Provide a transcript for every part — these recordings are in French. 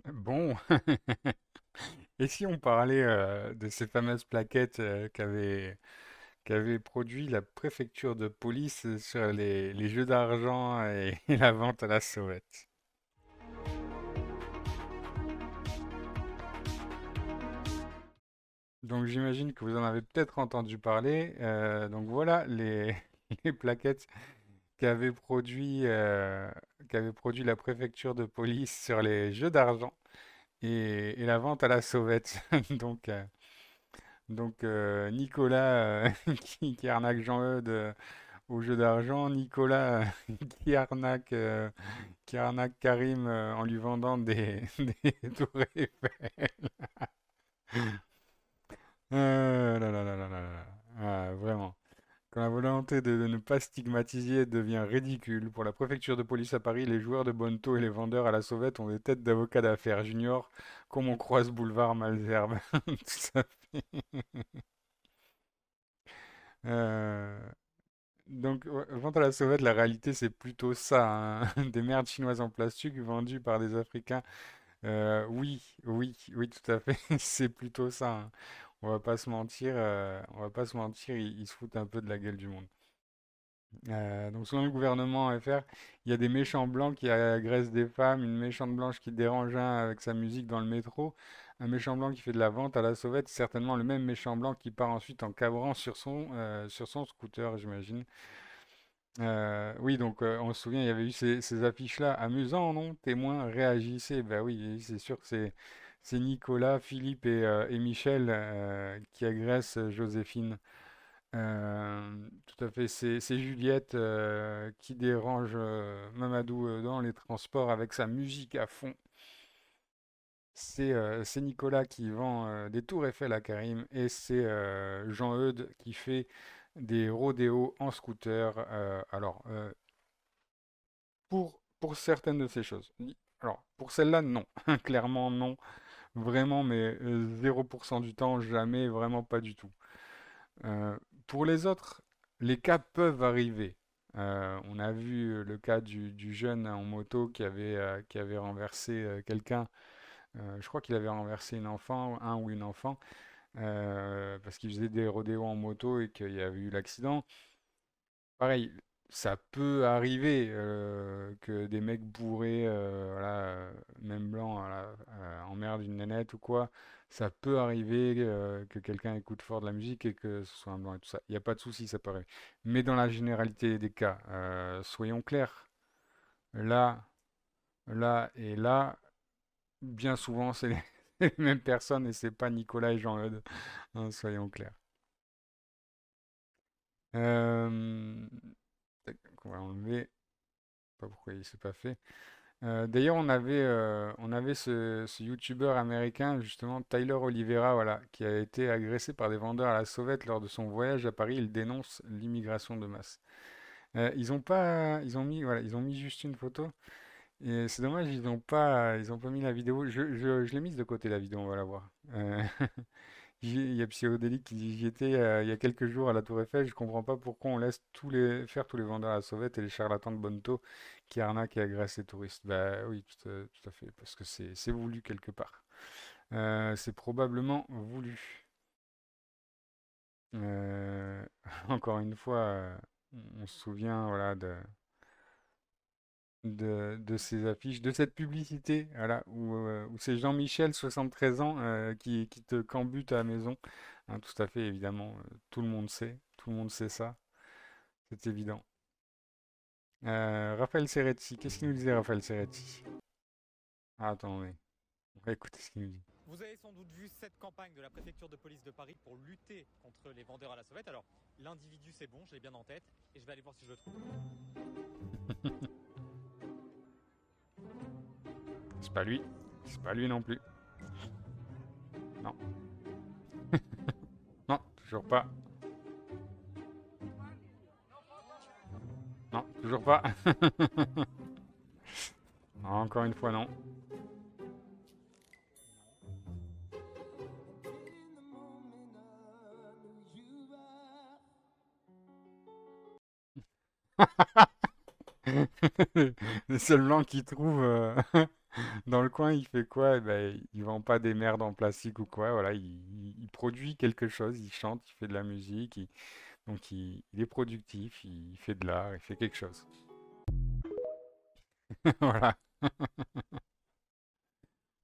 Bon, et si on parlait de ces fameuses plaquettes qu'avait produit la préfecture de police sur les jeux d'argent et la vente à la sauvette. Donc j'imagine que vous en avez peut-être entendu parler. Donc voilà les plaquettes qu'avait produit la préfecture de police sur les jeux d'argent et la vente à la sauvette. Donc, euh, donc Nicolas qui arnaque Jean-Eudes au jeu d'argent, Nicolas qui arnaque Karim en lui vendant des tours Eiffel. Là, là, là, là, là, là. Ah, vraiment. Quand la volonté de ne pas stigmatiser devient ridicule, pour la préfecture de police à Paris, les joueurs de Bonneto et les vendeurs à la sauvette ont des têtes d'avocats d'affaires juniors, comme on croise boulevard Malesherbes. Tout ça fait. Euh, Donc, vente à la sauvette, la réalité, c'est plutôt ça, hein. Des merdes chinoises en plastique vendues par des Africains. Oui, oui, oui, tout à fait. C'est plutôt ça, hein. On va pas se mentir, ils se foutent un peu de la gueule du monde. Donc, selon le gouvernement FR, il y a des méchants blancs qui agressent des femmes, une méchante blanche qui dérange un avec sa musique dans le métro, un méchant blanc qui fait de la vente à la sauvette, certainement le même méchant blanc qui part ensuite en cabrant sur son scooter, j'imagine. Oui, donc on se souvient, il y avait eu ces affiches-là. Amusant, non? Témoins, réagissez. Ben oui, c'est sûr que c'est Nicolas, Philippe et Michel qui agressent Joséphine. Tout à fait, c'est Juliette qui dérange Mamadou dans les transports avec sa musique à fond. C'est Nicolas qui vend des tours Eiffel à Karim et c'est Jean-Eudes qui fait des rodéos en scooter. Alors, pour certaines de ces choses. Alors, pour celle-là, non. Clairement, non. Vraiment, mais 0% du temps, jamais, vraiment pas du tout. Euh, pour les autres, les cas peuvent arriver. On a vu le cas du jeune en moto qui avait renversé quelqu'un. Je crois qu'il avait renversé une enfant, un ou une enfant, parce qu'il faisait des rodéos en moto et qu'il y avait eu l'accident. Pareil, ça peut arriver que des mecs bourrés, voilà, même blancs, voilà, emmerdent une nénette ou quoi. Ça peut arriver que quelqu'un écoute fort de la musique et que ce soit un blanc et tout ça. Il n'y a pas de souci, ça peut arriver. Mais dans la généralité des cas, soyons clairs, là, là et là, bien souvent, c'est les, les mêmes personnes et c'est pas Nicolas et Jean-Eudes, hein, soyons clairs. Euh, tac, on va enlever, pas pourquoi il s'est pas fait. D'ailleurs, on avait ce youtubeur américain, justement, Tyler Oliveira, voilà, qui a été agressé par des vendeurs à la sauvette lors de son voyage à Paris. Il dénonce l'immigration de masse. Ils ont pas, ils ont mis juste une photo. Et c'est dommage, ils ont pas mis la vidéo. Je l'ai mise de côté la vidéo, on va la voir. Il y a Psychodélique qui dit: J'y étais il y a quelques jours à la Tour Eiffel, je comprends pas pourquoi on laisse tous les vendeurs à la sauvette et les charlatans de Bonneto qui arnaquent et agressent les touristes. Bah oui, tout à fait, parce que c'est voulu quelque part. C'est probablement voulu. Euh, Encore une fois, on se souvient voilà, de ces affiches, de cette publicité, voilà, où c'est Jean-Michel, 73 ans, qui te cambute à la maison. Hein, tout à fait, évidemment, tout le monde sait ça, c'est évident. Raphaël Serretti, qu'est-ce qu'il nous disait Raphaël Serretti? Ah, attendez, on va écouter ce qu'il nous dit. Vous avez sans doute vu cette campagne de la préfecture de police de Paris pour lutter contre les vendeurs à la sauvette. Alors, l'individu, c'est bon, je l'ai bien en tête, et je vais aller voir si je le trouve. C'est pas lui non plus. Non, non, toujours pas. Non, toujours pas. Encore une fois, non. Le seul blanc qui trouve. Dans le coin, il fait quoi? Eh ben, il vend pas des merdes en plastique ou quoi. Voilà, il produit quelque chose, il chante, il fait de la musique, donc il est productif, il fait de l'art, il fait quelque chose. Voilà.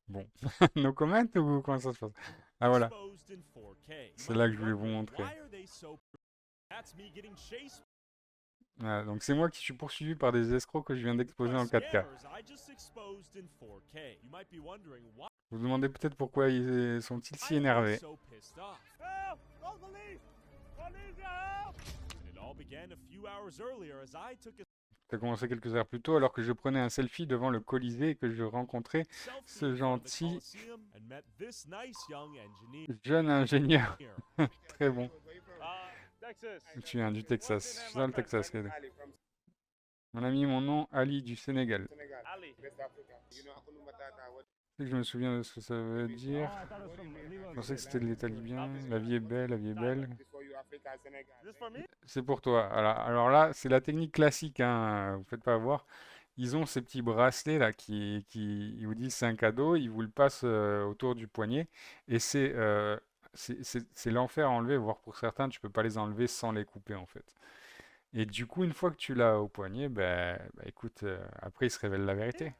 Bon. No comment ou comment ça se passe? Ah voilà, c'est là que je voulais vous montrer. Donc c'est moi qui suis poursuivi par des escrocs que je viens d'exposer en 4K. Vous vous demandez peut-être pourquoi ils sont-ils si énervés. Ça a commencé quelques heures plus tôt alors que je prenais un selfie devant le Colisée et que je rencontrais ce gentil jeune ingénieur. Très bon. Tu viens du Texas. Je suis dans le Texas. Mon ami, mon nom, Ali du Sénégal. Je me souviens de ce que ça veut dire. Je pensais que c'était de l'État libyen. La vie est belle, la vie est belle. C'est pour toi. Alors là, c'est la technique classique, hein. Vous faites pas avoir. Ils ont ces petits bracelets là qui ils vous disent c'est un cadeau, ils vous le passent autour du poignet et c'est l'enfer à enlever, voire pour certains tu peux pas les enlever sans les couper en fait. Et du coup une fois que tu l'as au poignet, bah, écoute, après il se révèle la vérité.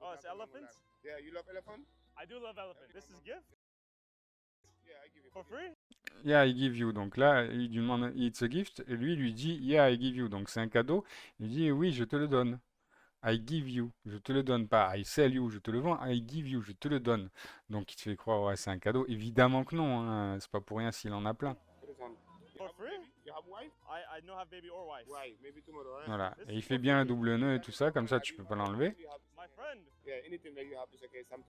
Oh, it's elephants? Yeah, you love elephants? I do love elephants. This is gift? Yeah, I give you for free? Yeah, I give you. Donc là, il lui demande it's a gift et lui il lui dit yeah, I give you. Donc c'est un cadeau. Il dit oui, je te le donne. I give you, je te le donne pas. I sell you, je te le vends. I give you, je te le donne. Donc il te fait croire, ouais, c'est un cadeau. Évidemment que non, hein. C'est pas pour rien s'il en a plein. For free? You have wife? I don't have baby or wife. Why? Maybe tomorrow, right? Voilà. Et il fait bien un double nœud et tout ça, comme ça tu peux pas l'enlever. My friend. Yeah, anything that you have is okay. Something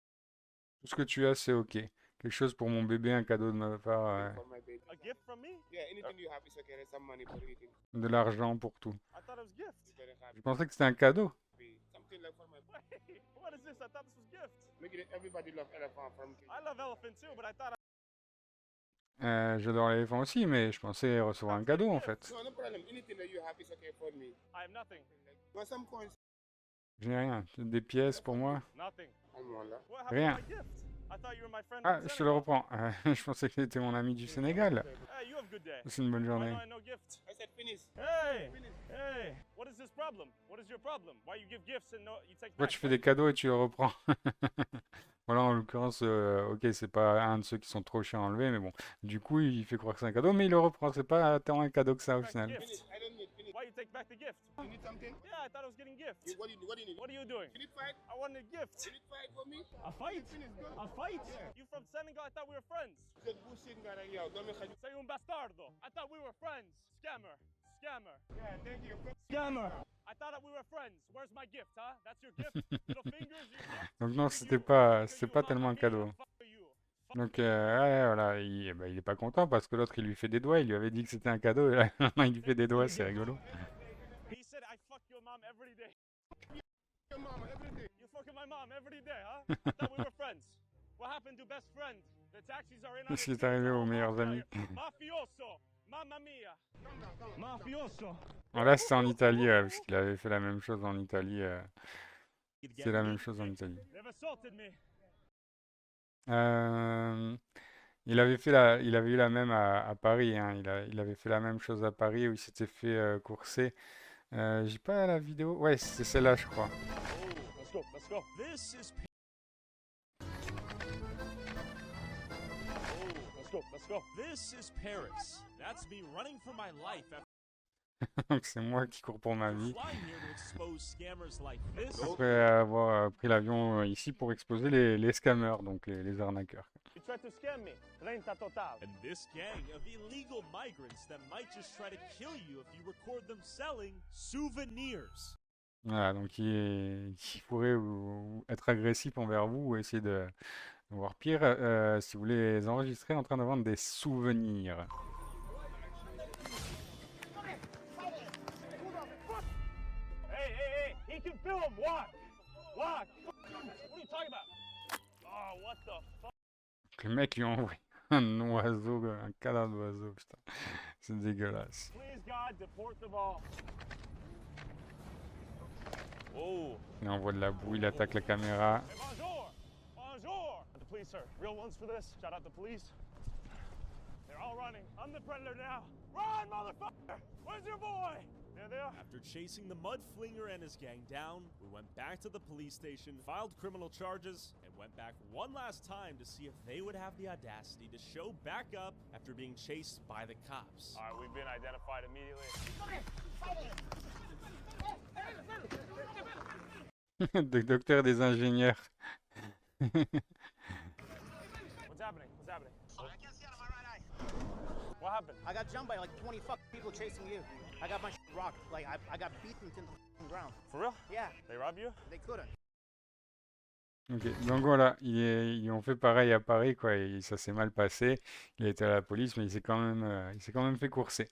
Tout ce que tu as, c'est ok. Quelque chose pour mon bébé, un cadeau de ma part, for my baby. A gift from me? Yeah, anything you have is okay. There's some money for eating. de l'argent pour tout. I thought it was gift. You better have Je pensais que c'était un cadeau. something like for my Wait, what is this? I thought this was gift. Look at it. Everybody love elephant from I love elephant too, but I thought J'adore l'éléphant aussi, mais je pensais recevoir un cadeau en fait. No, no problem. Anything that you have is okay for me. I have nothing. Want some coins? Je n'ai rien. Des pièces pour moi? Nothing. Alhamdulillah. What happened Rien. to my gift? I thought you were my friend Ah, from je te le Senegal. reprends. Je pensais que c'était mon ami du Sénégal. Hey, you have a good day. C'est une bonne Why journée. do I no gift? I said finish. Hey, hey, what is this problem? What is your problem? Why you give gifts and no, you take Pourquoi back? tu fais des cadeaux et tu le reprends? Voilà, en l'occurrence, ok, c'est pas un de ceux qui sont trop chiants à enlever, mais bon. Du coup, il fait croire que c'est un cadeau, mais il le reprend. C'est pas tant un cadeau que ça au Back final. gift. Finish. I don't need finish. Why you take back the gift? You need something? Yeah, I thought I was getting gift. What do you need? What are you doing? You need fight? I wanted a gift. You need fight for me? A fight? Finish. Go. A fight? You from Senegal? I thought we were friends. Just bullshit, cara. Yo, don't make a- Say un bastardo. I thought we were friends. Scammer. Scammer. Yeah, thank you. Scammer. I thought that we were friends. Where's my gift, huh? That's your gift? Little fingers, your gift? Donc non, For c'était you. pas, For c'est you. pas Huh? tellement un Yeah, cadeau. fuck for you. Donc ouais, voilà, il est pas content parce que l'autre il lui fait des doigts. Il lui avait dit que c'était un cadeau et là maintenant il lui fait des doigts. C'est rigolo. He said I fuck your mom every day. Your mama every day. You fucking my mom every day, huh? I thought we were friends. What happened to best friend? The taxis are in on C'est it. arrivé aux meilleurs amis. Mafioso. Mamma mia. Mafioso. Bon, là c'était en Italie parce qu'il avait fait la même chose en Italie. C'est la même chose en Italie. They've assaulted me. Il avait eu la même à Paris, hein. Il avait fait la même chose à Paris où il s'était fait courser. J'ai pas la vidéo. Ouais, c'est celle-là, je crois. Let's go. Let's go. This is Let's go. Let's go. this is Paris. That's me running for my life after Donc c'est moi qui cours pour ma vie. flying here to expose scammers like this. Après avoir pris l'avion ici pour exposer les scammers, donc les arnaqueurs. You tried to scam me. Renta total. And this gang of illegal migrants that might just try to kill you if you record them selling souvenirs. Voilà, donc qui pourrait être agressif envers vous ou essayer de voir pire si vous les enregistrez en train de vendre des souvenirs. Hey. He can film. Watch. What are you talking about? Oh, what the fuck? Donc, le mec lui envoie un oiseau, un cadavre d'oiseau, putain. C'est dégueulasse. Please, God, deport them all. Il envoie de la boue, il attaque la caméra. Hey, bonjour! Bonjour! The police, sir. Real ones for this. Shout out the police. They're all running. I'm the predator now. Run, motherfucker! Where's your boy? There they are. After chasing the Mudflinger and his gang down, we went back to the police station, filed criminal charges, and went back one last time to see if they would have the audacity to show back up after being chased by the cops. All right, we've been identified immediately. Le docteur des ingénieurs. What's happening? What's happening? I can't see out of my right eye. What happened? I got jumped by like 20 people chasing you. I got my rocked. Like I got beaten to the ground. For real? Yeah, They robbed you? they couldn't. Ok, donc voilà, ils ont fait pareil à Paris, quoi, et ça s'est mal passé. Il a été à la police, mais il s'est quand même fait courser.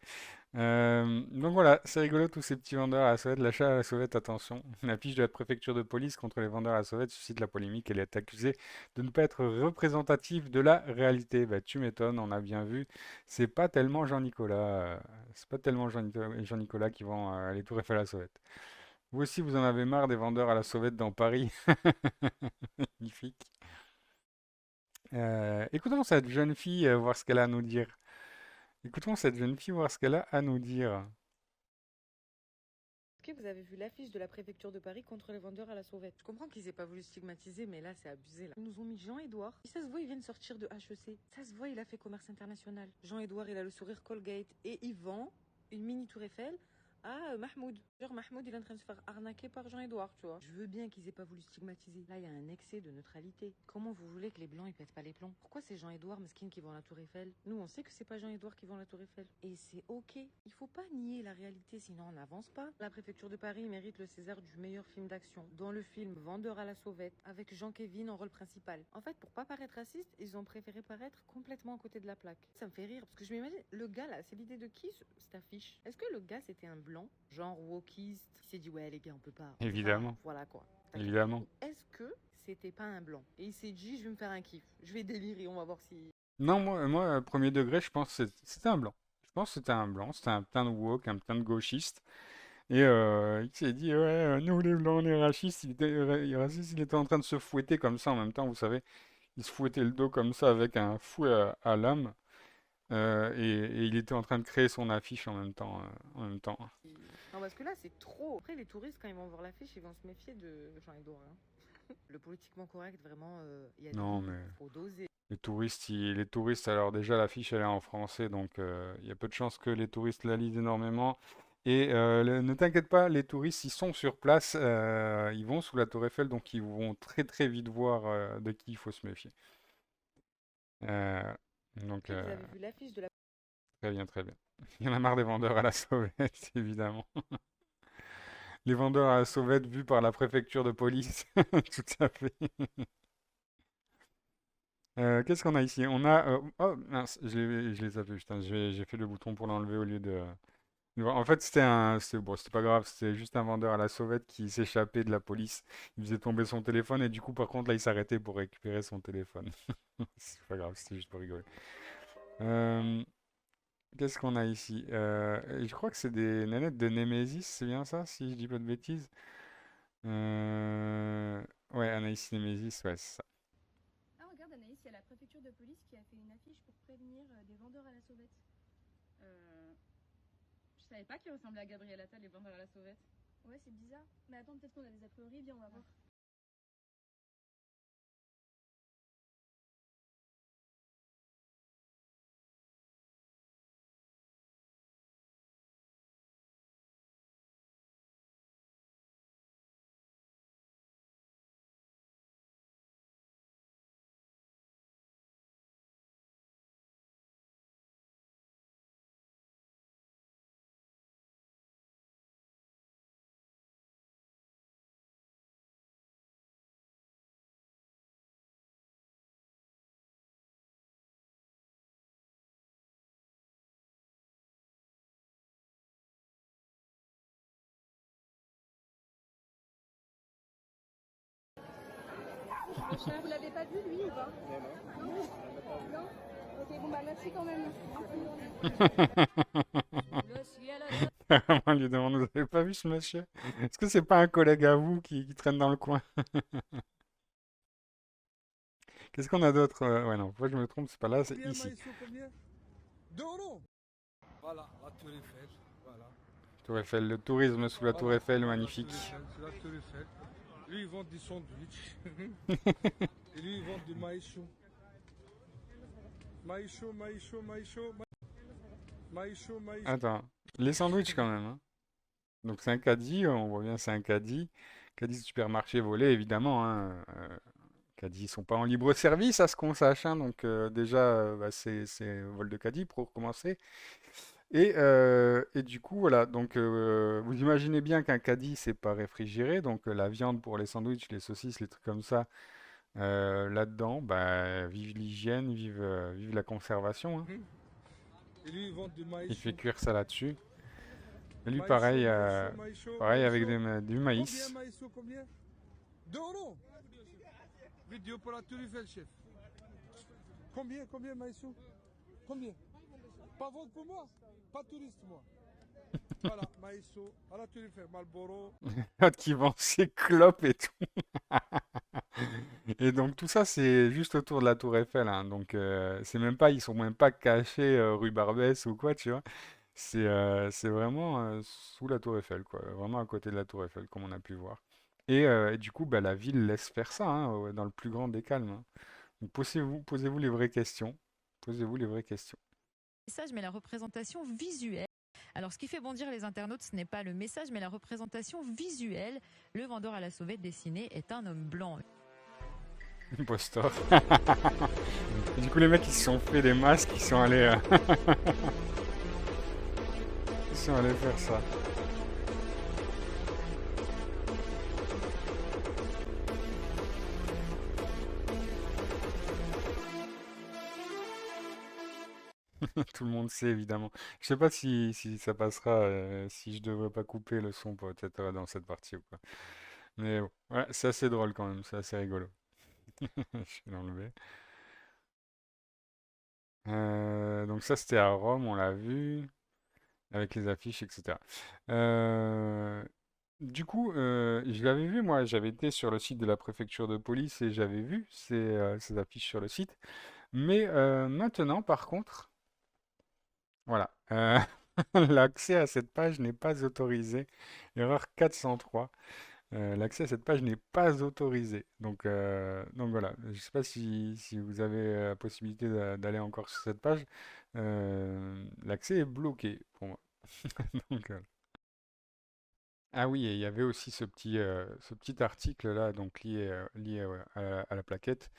Donc voilà, c'est rigolo tous ces petits vendeurs à la sauvette. L'achat à la sauvette, attention. Une affiche de la préfecture de police contre les vendeurs à la sauvette suscite la polémique. Elle est accusée de ne pas être représentative de la réalité. Bah, tu m'étonnes, on a bien vu. C'est pas tellement Jean-Nicolas. C'est pas tellement Jean-Nicolas qui vend les Tours Eiffel à la sauvette. Vous aussi, vous en avez marre des vendeurs à la sauvette dans Paris. Magnifique. Écoutons cette jeune fille voir ce qu'elle a à nous dire. Écoutons cette jeune fille voir ce qu'elle a à nous dire. Est-ce que vous avez vu l'affiche de la préfecture de Paris contre les vendeurs à la sauvette? Je comprends qu'ils aient pas voulu stigmatiser, mais là c'est abusé. Là. Ils nous ont mis Jean-Edouard. Et ça se voit, il vient de sortir de HEC. Ça se voit, il a fait commerce international. Jean-Edouard, il a le sourire Colgate et il vend une mini tour Eiffel à Mahmoud. Genre Mahmoud, il est en train de se faire arnaquer par Jean-Edouard, tu vois. Je veux bien qu'ils aient pas voulu stigmatiser. Là, il y a un excès de neutralité. Comment vous voulez que les blancs ils pètent pas les plombs? Pourquoi c'est Jean-Edouard Mesquine qui vend la tour Eiffel? Nous, on sait que c'est pas Jean-Edouard qui vend la tour Eiffel. Et c'est ok. Il faut pas nier la réalité, sinon on n'avance pas. La préfecture de Paris mérite le César du meilleur film d'action. Dans le film Vendeur à la sauvette, avec Jean-Kévin en rôle principal. En fait, pour pas paraître raciste, ils ont préféré paraître complètement à côté de la plaque. Ça me fait rire, parce que je m'imagine, le gars là, c'est l'idée de qui cette affiche? Est-ce que le gars c'était un blanc, genre wokiste, qui s'est dit ouais les gars on peut pas. Évidemment. Enfin, voilà quoi. Évidemment. Est-ce que c'était pas un blanc? Et il s'est dit je vais me faire un kiff, je vais délirer, on va voir si... Non, moi, premier degré, je pense que c'était un blanc. Je pense que c'était un blanc, c'était un putain de woke, un putain de gauchiste. Et il s'est dit, ouais, nous les blancs, on est racistes. Raciste, il était en train de se fouetter comme ça en même temps, vous savez. Il se fouettait le dos comme ça avec un fouet à lame. Et il était en train de créer son affiche en même temps. Non parce que là c'est trop. Après les touristes quand ils vont voir l'affiche ils vont se méfier de Jean-Edouard. Hein. Le politiquement correct vraiment, il y a Non, des... mais faut doser. les touristes, alors déjà l'affiche elle est en français, donc il y a peu de chances que les touristes la lisent énormément. Et ne t'inquiète pas, les touristes, ils sont sur place, ils vont sous la Tour Eiffel, donc ils vont très très vite voir de qui il faut se méfier. Donc, Est-ce que vous avez vu l'affiche de la... très bien, très bien. Il y en a marre des vendeurs à la sauvette, évidemment. Les vendeurs à la sauvette vus par la préfecture de police, tout à fait. Qu'est-ce qu'on a ici? On a... oh, mince, je les ai vus, putain, j'ai fait le bouton pour l'enlever au lieu de... En fait, bon, c'était pas grave, c'était juste un vendeur à la sauvette qui s'échappait de la police. Il faisait tomber son téléphone et du coup, par contre, là, il s'arrêtait pour récupérer son téléphone. C'est pas grave, c'était juste pour rigoler. Qu'est-ce qu'on a ici? Je crois que c'est des nanettes de Nemesis, c'est bien ça, si je dis pas de bêtises. Ouais, Anaïs Nemesis, ouais, c'est ça. Ah, regarde, Anaïs, il y a la préfecture de police qui a fait une affiche pour prévenir des vendeurs à la sauvette. Je savais pas qu'il ressemblait à Gabriel Attal, les vendeurs à la sauvette. Ouais, c'est bizarre. Mais attends, peut-être qu'on a des a priori, viens, on va voir. Vous l'avez pas vu, lui, ou pas? Non. Non. Ok, bon, bah merci quand même. Le ciel a On lui demande, vous avez pas vu ce monsieur? Est-ce que c'est pas un collègue à vous qui traîne dans le coin? Qu'est-ce qu'on a d'autre? Ouais, non, fois je me trompe, c'est pas là, c'est Combien, ici. Maïsso, combien? 2 €. Voilà, la Tour Eiffel. Voilà. Tour Eiffel, le tourisme sous la Tour Voilà, Eiffel, voilà, magnifique. c'est la Tour Eiffel. Lui, il vend des sandwichs. Et lui, il vend du maïcho. Maïcho, maïcho, maïcho. Maïcho, maïcho. Attends, les sandwichs quand même, hein. Donc c'est un caddie, on voit bien c'est un caddie. Caddie de supermarché volé, évidemment, hein. Caddie, ils sont pas en libre service, à ce qu'on sache, hein. Donc déjà, bah, c'est vol de caddie pour commencer. Et du coup, voilà, donc vous imaginez bien qu'un caddie, c'est pas réfrigéré, donc la viande pour les sandwichs, les saucisses, les trucs comme ça, là-dedans, bah, vive l'hygiène, vive la conservation, hein. Et lui, il vend du Il fait maïcho. cuire ça là-dessus. Et lui, Maïcho, pareil, maïcho, maïcho, pareil avec maïcho. du Combien, maïs. maïcho, combien? 2 €. Vidéo pour la Tour Eiffel, chef. Combien, maïcho? Combien? Pas vendre pour moi? Pas touriste, moi. Voilà, maïcho, à la Tour Eiffel, Marlboro. L'autre qui vend ses clopes et tout. Et donc tout ça, c'est juste autour de la Tour Eiffel, hein. Donc c'est même pas, ils sont même pas cachés rue Barbès ou quoi, tu vois. C'est vraiment sous la Tour Eiffel, quoi. Vraiment à côté de la Tour Eiffel, comme on a pu voir. Et du coup, bah, la ville laisse faire ça, hein, dans le plus grand des calmes, hein. Donc posez-vous les vraies questions. Posez-vous les vraies questions. Message, mais la représentation visuelle. Alors, ce qui fait bondir les internautes, ce n'est pas le message, mais la représentation visuelle. Le vendeur à la sauvette dessiné est un homme blanc. Impostor. Du coup, les mecs, ils se sont fait des masques, ils sont allés, ils sont allés faire ça. Tout le monde sait, évidemment. Je sais pas si ça passera, si je devrais pas couper le son peut-être dans cette partie ou quoi. Mais bon, ouais, c'est assez drôle quand même, c'est assez rigolo. Je vais l'enlever. Donc ça, c'était à Rome, on l'a vu, avec les affiches, etc. Euh, du coup, je l'avais vu, moi, j'avais été sur le site de la préfecture de police et j'avais vu ces affiches sur le site. Mais maintenant, par contre, voilà, l'accès à cette page n'est pas autorisé. Erreur 403. L'accès à cette page n'est pas autorisé. Donc voilà, je ne sais pas si vous avez la possibilité d'aller encore sur cette page. L'accès est bloqué pour moi. Donc, ah oui, et il y avait aussi ce petit article là, donc lié à la plaquette,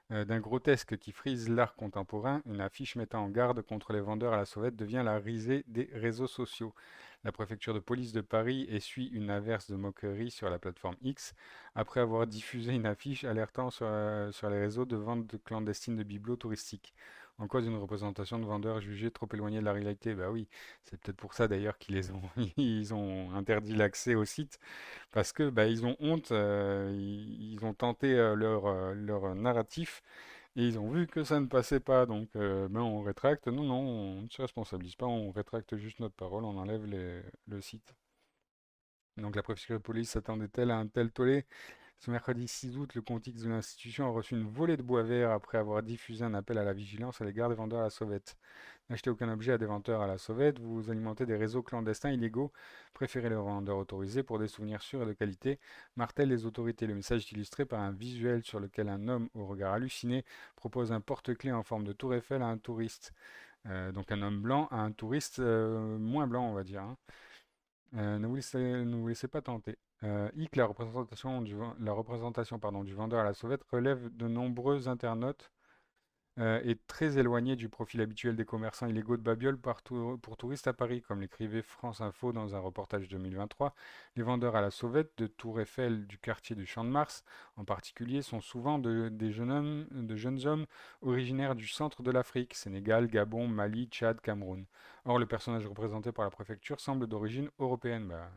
d'un grotesque qui frise l'art contemporain. Une affiche mettant en garde contre les vendeurs à la sauvette devient la risée des réseaux sociaux. La préfecture de police de Paris essuie une averse de moquerie sur la plateforme X après avoir diffusé une affiche alertant sur les réseaux de vente clandestine de bibelots touristiques. En cause une représentation de vendeurs jugés trop éloignés de la réalité. Bah oui, c'est peut-être pour ça d'ailleurs qu'ils les ont, ils ont interdit l'accès au site parce que bah, ils ont honte, ils ont tenté leur narratif et ils ont vu que ça ne passait pas, donc ben, on rétracte. Non, non, on ne se responsabilise pas, on rétracte juste notre parole, on enlève le site. Donc la préfecture de police s'attendait-elle à un tel tollé? Ce mercredi 6 août, le contexte de l'institution a reçu une volée de bois vert après avoir diffusé un appel à la vigilance à l'égard des vendeurs à la sauvette. N'achetez aucun objet à des vendeurs à la sauvette, vous alimentez des réseaux clandestins illégaux, préférez les vendeurs autorisés pour des souvenirs sûrs et de qualité, martèlent les autorités. Le message est illustré par un visuel sur lequel un homme au regard halluciné propose un porte-clés en forme de tour Eiffel à un touriste. Donc un homme blanc à un touriste moins blanc, on va dire, hein. Ne vous laissez pas tenter. La représentation pardon, du vendeur à la sauvette relève de nombreux internautes est très éloigné du profil habituel des commerçants illégaux de babioles pour touristes à Paris. Comme l'écrivait France Info dans un reportage 2023, les vendeurs à la sauvette de Tour Eiffel du quartier du Champ de Mars, en particulier, sont souvent de jeunes hommes originaires du centre de l'Afrique, Sénégal, Gabon, Mali, Tchad, Cameroun. Or, le personnage représenté par la préfecture semble d'origine européenne. Bah,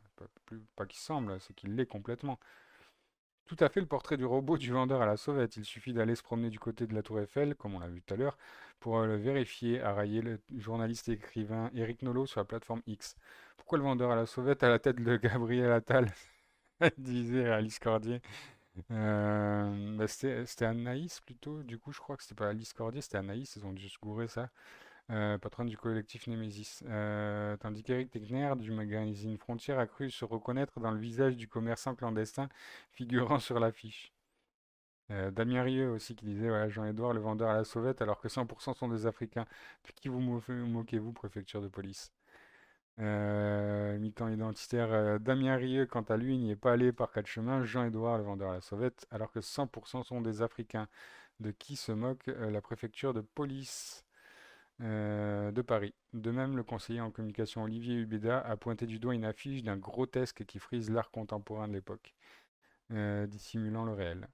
pas qu'il semble, c'est qu'il l'est complètement. tout à fait le portrait du robot du vendeur à la sauvette. Il suffit d'aller se promener du côté de la Tour Eiffel, comme on l'a vu tout à l'heure, pour le vérifier, a raillé le journaliste et écrivain Éric Nolot sur la plateforme X. Pourquoi le vendeur à la sauvette a la tête de Gabriel Attal, disait Alice Cordier. Bah, c'était Anaïs plutôt, du coup je crois que c'était pas Alice Cordier, c'était Anaïs, ils ont dû se gourer ça. Patronne du collectif Némésis. Tandis qu'Éric Tegner du magazine Frontières a cru se reconnaître dans le visage du commerçant clandestin figurant sur l'affiche. Damien Rieu aussi qui disait voilà, Jean-Édouard le vendeur à la sauvette alors que 100% sont des Africains. De qui vous moquez-vous, préfecture de police? Mi-temps identitaire, Damien Rieu, quant à lui, n'y est pas allé par quatre chemins. Jean-Édouard le vendeur à la sauvette alors que 100% sont des Africains. De qui se moque la préfecture de police de Paris? De même, le conseiller en communication Olivier Hubeda a pointé du doigt une affiche d'un grotesque qui frise l'art contemporain de l'époque, dissimulant le réel.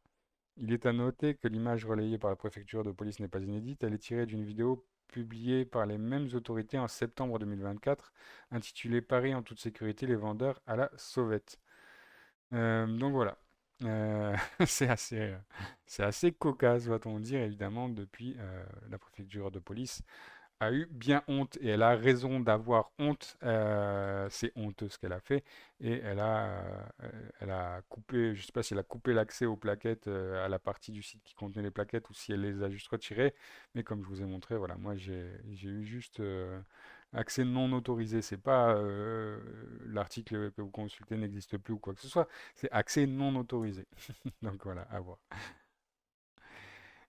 Il est à noter que l'image relayée par la préfecture de police n'est pas inédite, elle est tirée d'une vidéo publiée par les mêmes autorités en septembre 2024, intitulée Paris en toute sécurité, les vendeurs à la sauvette. Donc voilà. C'est assez cocasse, va-t-on dire, évidemment, depuis la préfecture de police a eu bien honte et elle a raison d'avoir honte. C'est honteux ce qu'elle a fait et elle a coupé, je sais pas si elle a coupé l'accès aux plaquettes à la partie du site qui contenait les plaquettes ou si elle les a juste retirées. Mais comme je vous ai montré, voilà, moi j'ai eu juste accès non autorisé. C'est pas l'article que vous consultez n'existe plus ou quoi que ce soit. C'est accès non autorisé. Donc voilà, à voir.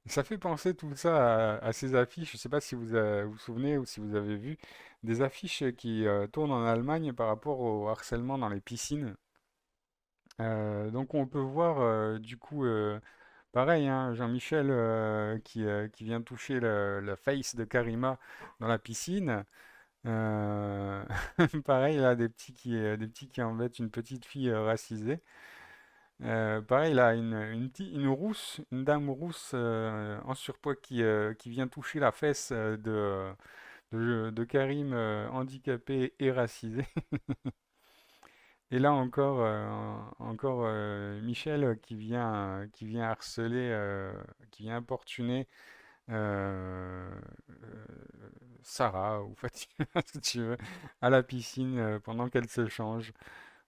Ça fait penser tout ça à ces affiches. Je ne sais pas si vous souvenez ou si vous avez vu des affiches qui tournent en Allemagne par rapport au harcèlement dans les piscines. Donc on peut voir du coup, pareil, hein, Jean-Michel qui vient toucher la face de Karima dans la piscine. Euh, Pareil, là, des petits qui embêtent une petite fille racisée. Pareil, là, une rousse, une dame rousse en surpoids qui vient toucher la fesse de Karim handicapé et racisé. Et là encore Michel qui vient harceler, qui vient importuner euh, Sarah ou Fatima, si tu veux, à la piscine pendant qu'elle se change.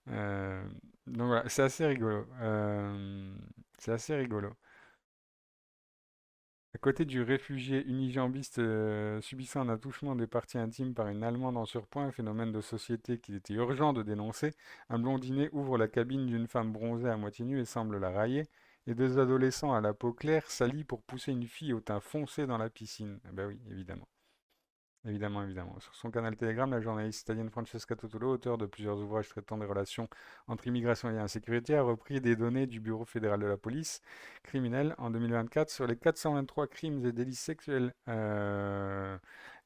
Euh, donc voilà, c'est assez rigolo. C'est assez rigolo. À côté du réfugié unijambiste subissant un attouchement des parties intimes par une Allemande en surpoids, un phénomène de société qu'il était urgent de dénoncer, un blondinet ouvre la cabine d'une femme bronzée à moitié nue et semble la railler, et deux adolescents à la peau claire s'allient pour pousser une fille au teint foncé dans la piscine. Eh ben oui, évidemment. Évidemment, évidemment. Sur son canal Telegram, la journaliste italienne Francesca Totolo, auteure de plusieurs ouvrages traitant des relations entre immigration et insécurité, a repris des données du Bureau fédéral de la police criminelle en 2024 sur les 423 crimes et délits sexuels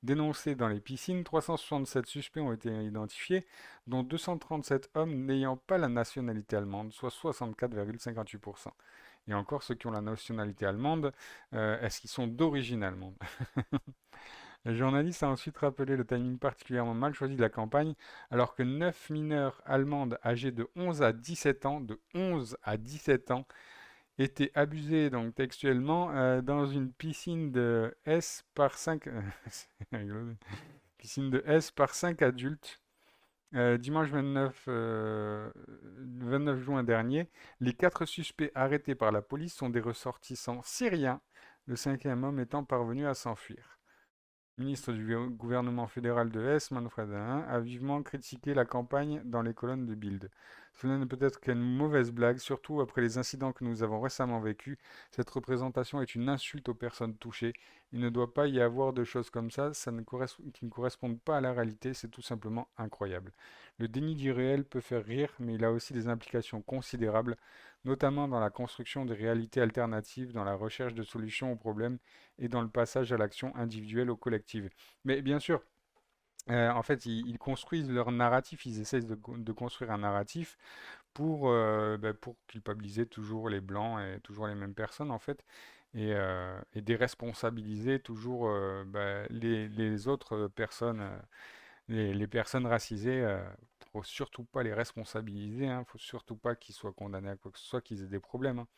dénoncés dans les piscines. 367 suspects ont été identifiés, dont 237 hommes n'ayant pas la nationalité allemande, soit 64,58%. Et encore, ceux qui ont la nationalité allemande, est-ce qu'ils sont d'origine allemande? Le journaliste a ensuite rappelé le timing particulièrement mal choisi de la campagne, alors que 9 mineurs allemandes âgées de 11 à 17 ans, étaient abusées donc textuellement dans une piscine de S par 5 piscine de S par 5 adultes. Dimanche 29 juin dernier, les 4 suspects arrêtés par la police sont des ressortissants syriens, le cinquième homme étant parvenu à s'enfuir. Le ministre du gouvernement fédéral de Hesse, Manfred Hain, a vivement critiqué la campagne dans les colonnes de Bild. Cela ne peut être qu'une mauvaise blague, surtout après les incidents que nous avons récemment vécus. Cette représentation est une insulte aux personnes touchées. Il ne doit pas y avoir de choses comme ça, qui ne correspondent pas à la réalité, c'est tout simplement incroyable. Le déni du réel peut faire rire, mais il a aussi des implications considérables, notamment dans la construction des réalités alternatives, dans la recherche de solutions aux problèmes et dans le passage à l'action individuelle ou collective. Mais bien sûr, en fait, ils construisent leur narratif, ils essayent de construire un narratif pour culpabiliser toujours les blancs et toujours les mêmes personnes, en fait, et déresponsabiliser toujours les autres personnes, les personnes racisées faut surtout pas les responsabiliser, hein, faut surtout pas qu'ils soient condamnés à quoi que ce soit, qu'ils aient des problèmes, hein.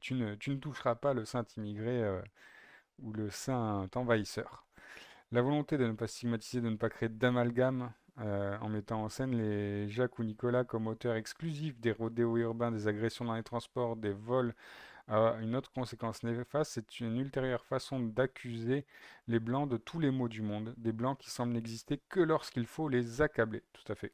Tu ne toucheras pas le saint immigré ou le saint envahisseur. La volonté de ne pas stigmatiser, de ne pas créer d'amalgame en mettant en scène les Jacques ou Nicolas comme auteurs exclusifs des rodéos urbains, des agressions dans les transports, des vols, a une autre conséquence néfaste, c'est une ultérieure façon d'accuser les Blancs de tous les maux du monde, des Blancs qui semblent n'exister que lorsqu'il faut les accabler. Tout à fait.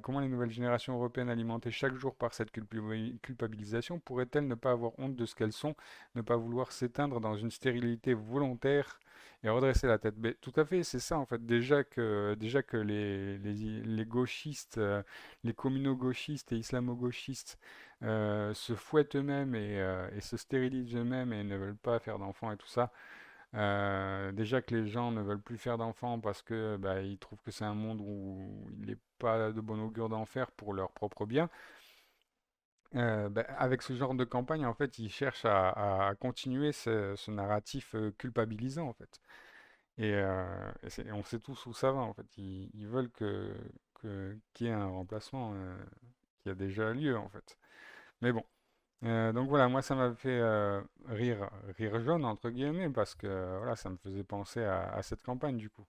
Comment les nouvelles générations européennes alimentées chaque jour par cette culpabilisation pourraient-elles ne pas avoir honte de ce qu'elles sont, ne pas vouloir s'éteindre dans une stérilité volontaire et redresser la tête? Mais tout à fait, c'est ça en fait. Déjà que les gauchistes, les communo-gauchistes et islamo-gauchistes se fouettent eux-mêmes et se stérilisent eux-mêmes et ne veulent pas faire d'enfants et tout ça. Déjà que les gens ne veulent plus faire d'enfants parce que bah, ils trouvent que c'est un monde où il n'est pas de bon augure d'en faire pour leur propre bien. Bah, avec ce genre de campagne, en fait, ils cherchent à continuer ce narratif culpabilisant, en fait. Et on sait tous où ça va, en fait. Ils veulent qu'il y ait un remplacement qui a déjà lieu, en fait. Mais bon. Donc voilà, moi ça m'a fait rire jaune entre guillemets parce que voilà, ça me faisait penser à cette campagne du coup.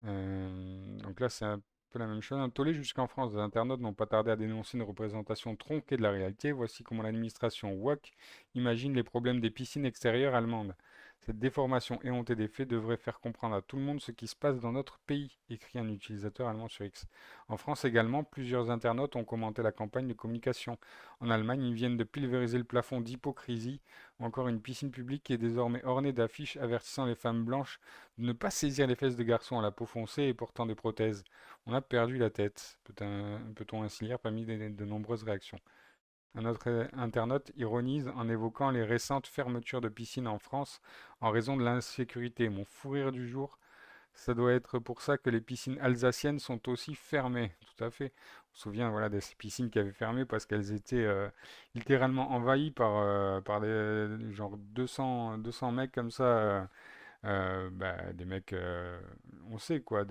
Donc là c'est un peu la même chose. Un tollé jusqu'en France, des internautes n'ont pas tardé à dénoncer une représentation tronquée de la réalité. Voici comment l'administration WAC imagine les problèmes des piscines extérieures allemandes. Cette déformation éhontée des faits devrait faire comprendre à tout le monde ce qui se passe dans notre pays, écrit un utilisateur allemand sur X. En France également, plusieurs internautes ont commenté la campagne de communication. En Allemagne, ils viennent de pulvériser le plafond d'hypocrisie. Encore une piscine publique qui est désormais ornée d'affiches avertissant les femmes blanches de ne pas saisir les fesses de garçons à la peau foncée et portant des prothèses. On a perdu la tête, peut-on ainsi lire parmi de nombreuses réactions. Un autre internaute ironise en évoquant les récentes fermetures de piscines en France en raison de l'insécurité. Mon fou rire du jour, ça doit être pour ça que les piscines alsaciennes sont aussi fermées. Tout à fait. On se souvient voilà, des piscines qui avaient fermé parce qu'elles étaient littéralement envahies par des genre 200 mecs comme ça. Bah, des mecs, on sait quoi,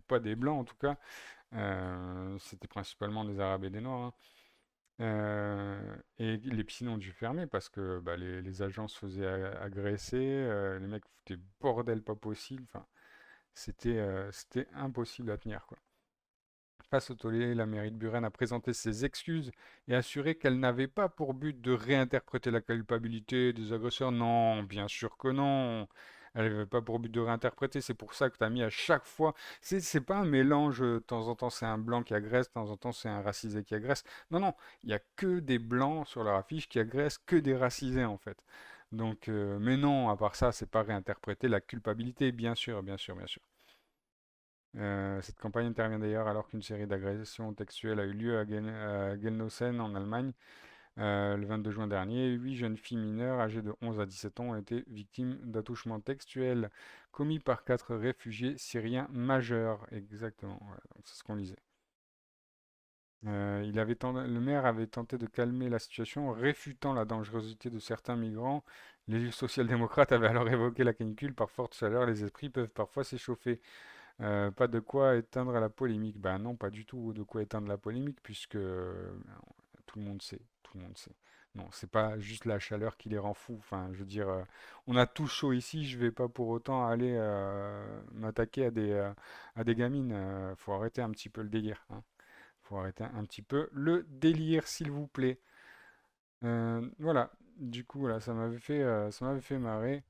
pas des blancs en tout cas. C'était principalement des Arabes et des Noirs, hein. Et les piscines ont dû fermer parce que bah, les agents se faisaient agresser, les mecs foutaient bordel pas possible. Enfin, c'était impossible à tenir, quoi. Face au tollé, la mairie de Buren a présenté ses excuses et assuré qu'elle n'avait pas pour but de réinterpréter la culpabilité des agresseurs. Non, bien sûr que non. Elle n'avait pas pour but de réinterpréter. C'est pour ça que tu as mis à chaque fois. C'est pas un mélange. De temps en temps, c'est un blanc qui agresse. De temps en temps, c'est un racisé qui agresse. Non, non. Il n'y a que des blancs sur leur affiche qui agressent, que des racisés, en fait. Donc, mais non, à part ça, c'est pas réinterpréter la culpabilité. Bien sûr, bien sûr, bien sûr. Cette campagne intervient d'ailleurs alors qu'une série d'agressions textuelles a eu lieu à Gelnhausen en Allemagne le 22 juin dernier. 8 jeunes filles mineures âgées de 11 à 17 ans ont été victimes d'attouchements textuels commis par 4 réfugiés syriens majeurs. Exactement, voilà, c'est ce qu'on lisait. Le maire avait tenté de calmer la situation en réfutant la dangerosité de certains migrants. Les social-démocrates avaient alors évoqué la canicule. Par forte chaleur, les esprits peuvent parfois s'échauffer. Pas de quoi éteindre la polémique. Ben non, pas du tout de quoi éteindre la polémique, puisque tout le monde sait, tout le monde sait. Non, c'est pas juste la chaleur qui les rend fous. Enfin, je veux dire, on a tout chaud ici, je vais pas pour autant aller m'attaquer à des gamines. Faut arrêter un petit peu le délire, hein. Faut arrêter un petit peu le délire, s'il vous plaît. Voilà, du coup, voilà, ça m'avait fait marrer.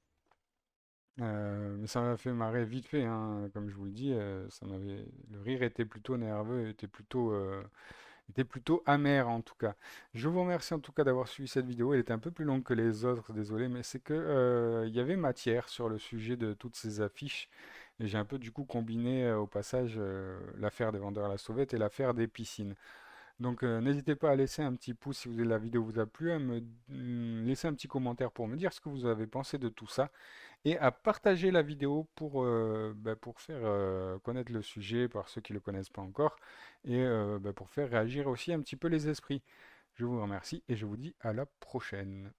Mais ça m'a fait marrer vite fait, hein, comme je vous le dis, le rire était plutôt nerveux, était plutôt amer en tout cas. Je vous remercie en tout cas d'avoir suivi cette vidéo. Elle était un peu plus longue que les autres, désolé, mais c'est que il y avait matière sur le sujet de toutes ces affiches. Et j'ai un peu du coup combiné au passage l'affaire des vendeurs à la sauvette et l'affaire des piscines. Donc n'hésitez pas à laisser un petit pouce si la vidéo vous a plu, à me laisser un petit commentaire pour me dire ce que vous avez pensé de tout ça et à partager la vidéo pour faire connaître le sujet par ceux qui ne le connaissent pas encore et pour faire réagir aussi un petit peu les esprits. Je vous remercie et je vous dis à la prochaine.